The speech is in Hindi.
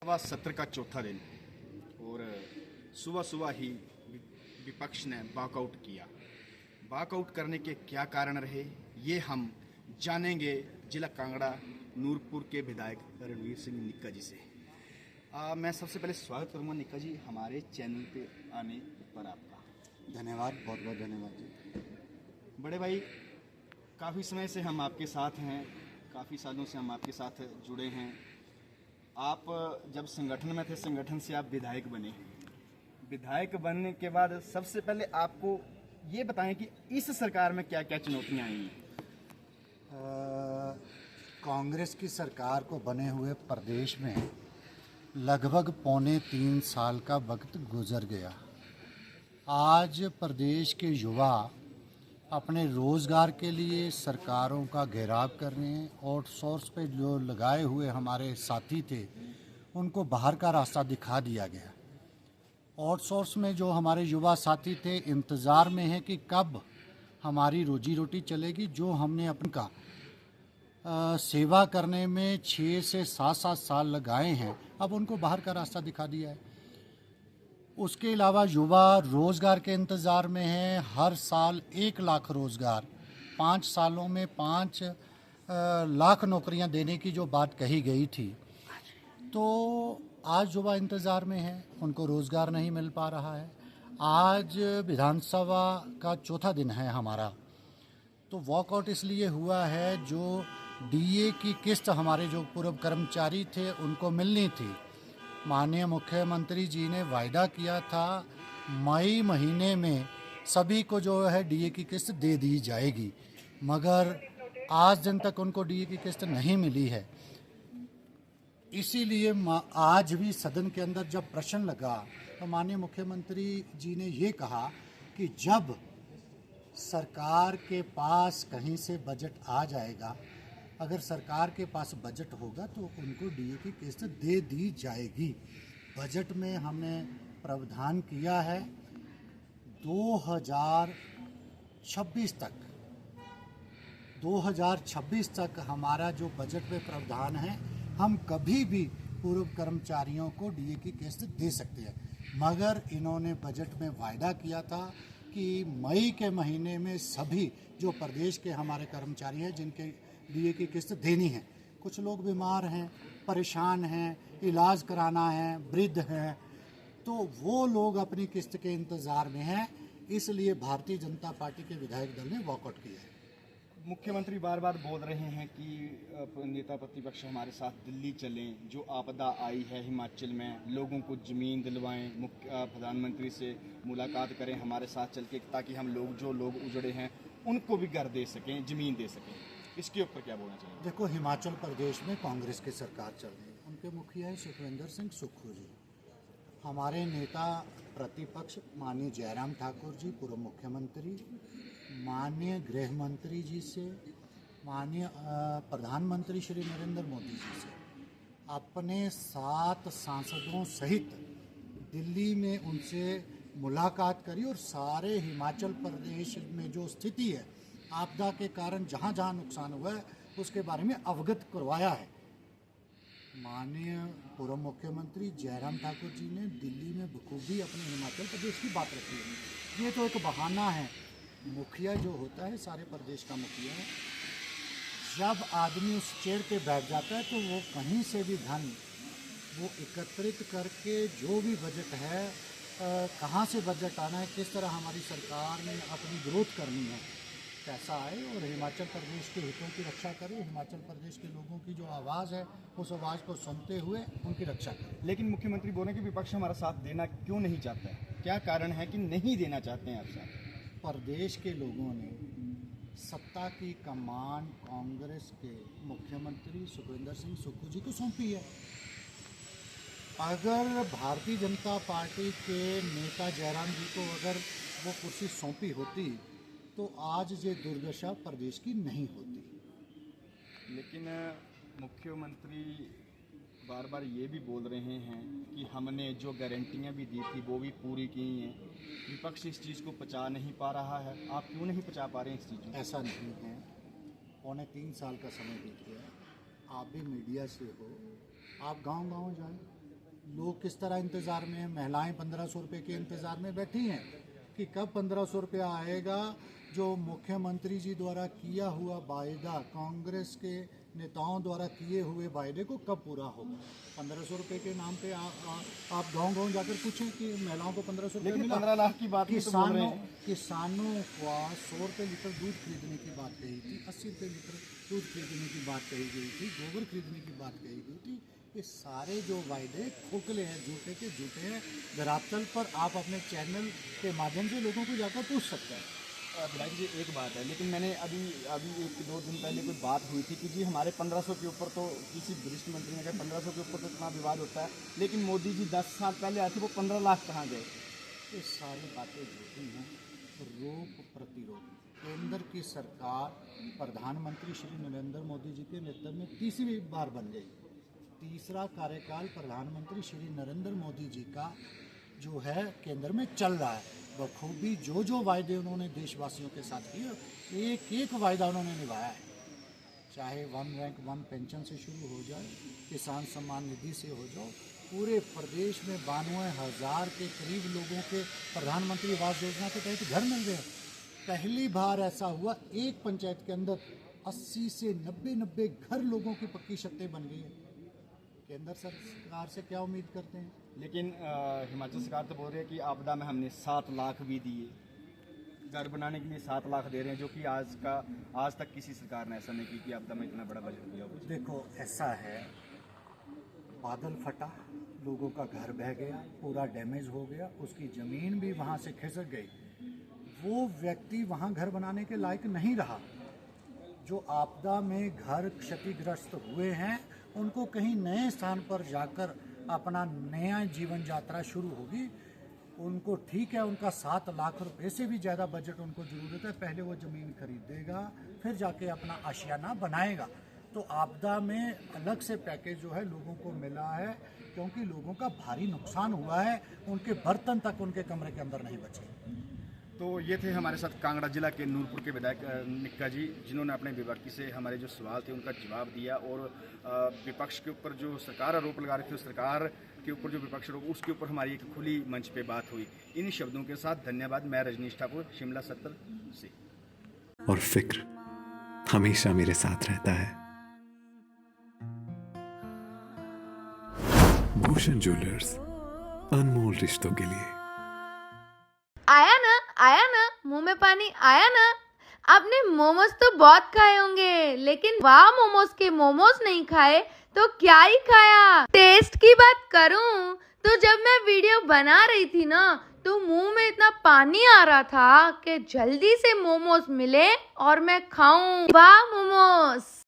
वा सत्र का चौथा दिन और सुबह सुबह ही विपक्ष ने वॉकआउट किया। वॉकआउट करने के क्या कारण रहे ये हम जानेंगे जिला कांगड़ा नूरपुर के विधायक रणवीर सिंह निक्का जी से। मैं सबसे पहले स्वागत करूंगा निक्का जी हमारे चैनल पे आने पर आपका। धन्यवाद, बहुत बहुत धन्यवाद जी। बड़े भाई, काफ़ी समय से हम आपके साथ हैं, काफ़ी सालों से हम आपके साथ जुड़े हैं। आप जब संगठन में थे, संगठन से आप विधायक बने। विधायक बनने के बाद सबसे पहले आपको ये बताएं कि इस सरकार में क्या क्या चुनौतियां आई हैं। कांग्रेस की सरकार को बने हुए प्रदेश में लगभग 3.25 साल का वक्त गुजर गया। आज प्रदेश के युवा अपने रोज़गार के लिए सरकारों का घेराव कर रहे हैं। आउटसोर्स पे जो लगाए हुए हमारे साथी थे उनको बाहर का रास्ता दिखा दिया गया। आउटसोर्स में जो हमारे युवा साथी थे इंतज़ार में है कि कब हमारी रोजी रोटी चलेगी। जो हमने अपना सेवा करने में 6 से 7 साल लगाए हैं, अब उनको बाहर का रास्ता दिखा दिया है। उसके अलावा युवा रोज़गार के इंतज़ार में है। हर साल 1 लाख रोज़गार, 5 सालों में 5 लाख नौकरियां देने की जो बात कही गई थी, तो आज युवा इंतज़ार में है, उनको रोज़गार नहीं मिल पा रहा है। आज विधानसभा का चौथा दिन है हमारा, तो वॉकआउट इसलिए हुआ है जो डीए की किस्त हमारे जो पूर्व कर्मचारी थे उनको मिलनी थी। माननीय मुख्यमंत्री जी ने वायदा किया था मई महीने में सभी को जो है डीए की किस्त दे दी जाएगी, मगर आज दिन तक उनको डीए की किस्त नहीं मिली है। इसीलिए आज भी सदन के अंदर जब प्रश्न लगा तो माननीय मुख्यमंत्री जी ने ये कहा कि जब सरकार के पास कहीं से बजट आ जाएगा, अगर सरकार के पास बजट होगा तो उनको डीए की किस्त दे दी जाएगी। बजट में हमने प्रावधान किया है 2026 तक हमारा जो बजट में प्रावधान है, हम कभी भी पूर्व कर्मचारियों को डीए की किस्त दे सकते हैं। मगर इन्होंने बजट में वायदा किया था कि मई के महीने में सभी जो प्रदेश के हमारे कर्मचारी हैं जिनके डीए की किस्त देनी है, कुछ लोग बीमार हैं, परेशान हैं, इलाज कराना है, वृद्ध हैं, तो वो लोग अपनी किस्त के इंतज़ार में हैं। इसलिए भारतीय जनता पार्टी के विधायक दल ने वॉकआउट किया है। मुख्यमंत्री बार बार बोल रहे हैं कि नेता प्रतिपक्ष हमारे साथ दिल्ली चलें, जो आपदा आई है हिमाचल में, लोगों को ज़मीन दिलवाएं, प्रधानमंत्री से मुलाकात करें हमारे साथ चल के, ताकि हम लोग जो लोग उजड़े हैं उनको भी घर दे सकें, ज़मीन दे सकें। इसके ऊपर क्या बोलना चाहिए? देखो, हिमाचल प्रदेश में कांग्रेस की सरकार चल रही है, उनके मुखिया है सुखविंदर सिंह सुक्खू जी। हमारे नेता प्रतिपक्ष माननीय जयराम ठाकुर जी, पूर्व मुख्यमंत्री, माननीय गृह मंत्री जी से, माननीय प्रधानमंत्री श्री नरेंद्र मोदी जी से अपने 7 सांसदों सहित दिल्ली में उनसे मुलाकात करी और सारे हिमाचल प्रदेश में जो स्थिति है, आपदा के कारण जहाँ जहाँ नुकसान हुआ है उसके बारे में अवगत करवाया है। माननीय पूर्व मुख्यमंत्री जयराम ठाकुर जी ने दिल्ली में बखूबी अपने हिमाचल प्रदेश की बात रखी है। ये तो एक बहाना है। मुखिया जो होता है सारे प्रदेश का मुखिया है, जब आदमी उस चेयर पे बैठ जाता है तो वो कहीं से भी धन वो एकत्रित करके जो भी बजट है, कहाँ से बजट आना है, किस तरह हमारी सरकार ने अपनी ग्रोथ करनी है, पैसा आए और हिमाचल प्रदेश के हितों की रक्षा करे, हिमाचल प्रदेश के लोगों की जो आवाज़ है उस आवाज़ को सुनते हुए उनकी रक्षा करे। लेकिन मुख्यमंत्री बोल रहे हैं कि विपक्ष हमारा साथ देना क्यों नहीं चाहता है? क्या कारण है कि नहीं देना चाहते हैं आप साथ? प्रदेश के लोगों ने सत्ता की कमान कांग्रेस के मुख्यमंत्री सुखविंदर सिंह सुक्खू जी को सौंपी है। अगर भारतीय जनता पार्टी के नेता जयराम जी को अगर वो कुर्सी सौंपी होती तो आज ये दुर्दशा प्रदेश की नहीं होती। लेकिन मुख्यमंत्री बार बार ये भी बोल रहे हैं कि हमने जो गारंटियां भी दी थी वो भी पूरी की हैं। विपक्ष इस चीज़ को पचा नहीं पा रहा है। आप क्यों नहीं पचा पा रहे हैं इस चीज़ को? ऐसा नहीं है, 3.25 साल का समय बीत गया। आप भी मीडिया से हो, आप गांव-गांव जाएं, लोग किस तरह इंतज़ार में हैं, महिलाएं 1500 रुपये के इंतज़ार में बैठी हैं कि कब 1500 रुपया आएगा। जो मुख्यमंत्री जी द्वारा किया हुआ वायदा, कांग्रेस के नेताओं द्वारा किए हुए वायदे को कब पूरा होगा। 1500 रुपये के नाम पे आप गांव-गांव जाकर पूछें कि महिलाओं को 1500 रुपये मिला। 15 लाख की बात किसानों को 100 रुपये लीटर दूध खरीदने की बात कही थी, 80 रुपये लीटर दूध खरीदने की बात कही गई थी, गोबर खरीदने की बात कही गई थी। ये सारे जो वायदे खोखले हैं, झूठे के झूठे हैं। धरातल पर आप अपने चैनल के माध्यम से लोगों को जाकर पूछ सकते हैं। विधायक जी एक बात है, लेकिन मैंने अभी 1-2 दिन पहले कोई बात हुई थी कि जी हमारे 1500 के ऊपर, तो किसी वरिष्ठ मंत्री ने कहा 1500 के ऊपर तो इतना विवाद होता है, लेकिन मोदी जी 10 साल पहले आए थे, वो 15 लाख कहाँ गए। ये सारी बातें झूठी हैं। रोग प्रतिरोध केंद्र की सरकार प्रधानमंत्री श्री नरेंद्र मोदी जी के नेतृत्व में तीसरी बार बन गई। तीसरा कार्यकाल प्रधानमंत्री श्री नरेंद्र मोदी जी का जो है केंद्र में चल रहा है। बखूबी जो वायदे उन्होंने देशवासियों के साथ किए, एक एक वायदा उन्होंने निभाया है। चाहे 1 रैंक 1 पेंशन से शुरू हो जाए, किसान सम्मान निधि से हो जाओ, पूरे प्रदेश में 92,000 के करीब लोगों के प्रधानमंत्री आवास योजना के तहत घर मिल गए। पहली बार ऐसा हुआ, एक पंचायत के अंदर 80 से 90 घर लोगों की पक्की छतें बन गई है। केंद्र सरकार से क्या उम्मीद करते हैं। लेकिन हिमाचल सरकार तो बोल रही है कि आपदा में हमने 7 लाख भी दिए, घर बनाने के लिए 7 लाख दे रहे हैं, जो कि आज तक किसी सरकार ने ऐसा नहीं की कि आपदा में इतना बड़ा बजट दिया हो। देखो ऐसा है, बादल फटा, लोगों का घर बह गया, पूरा डैमेज हो गया, उसकी ज़मीन भी वहाँ से खिसक गई। वो व्यक्ति वहाँ घर बनाने के लायक नहीं रहा। जो आपदा में घर क्षतिग्रस्त हुए हैं, उनको कहीं नए स्थान पर जाकर अपना नया जीवन यात्रा शुरू होगी। उनको ठीक है, उनका 7 लाख रुपए से भी ज़्यादा बजट उनको ज़रूरत है। पहले वो ज़मीन खरीदेगा, फिर जाके अपना आशियाना बनाएगा। तो आपदा में अलग से पैकेज जो है लोगों को मिला है, क्योंकि लोगों का भारी नुकसान हुआ है। उनके बर्तन तक उनके कमरे के अंदर नहीं बचे। तो ये थे हमारे साथ कांगड़ा जिला के नूरपुर के विधायक निक्का जी, जिन्होंने अपने विपक्ष से हमारे जो सवाल थे उनका जवाब दिया, और विपक्ष के ऊपर जो सरकार आरोप लगा रही थी, उस सरकार के ऊपर जो विपक्ष आरोप, उसके ऊपर हमारी एक खुली मंच पे बात हुई। इन शब्दों के साथ धन्यवाद। मैं रजनीश ठाकुर, शिमला 70 से। और फिक्र हमेशा मेरे साथ रहता है। भूषण ज्वेलर्स, अनमोल रिश्तों के लिए। आया ना, मुंह में पानी आया ना। आपने मोमोज तो बहुत खाए होंगे, लेकिन वाह मोमोज के मोमोज नहीं खाए तो क्या ही खाया। टेस्ट की बात करूं तो जब मैं वीडियो बना रही थी ना, तो मुंह में इतना पानी आ रहा था कि जल्दी से मोमोज मिले और मैं खाऊं। वाह मोमोज।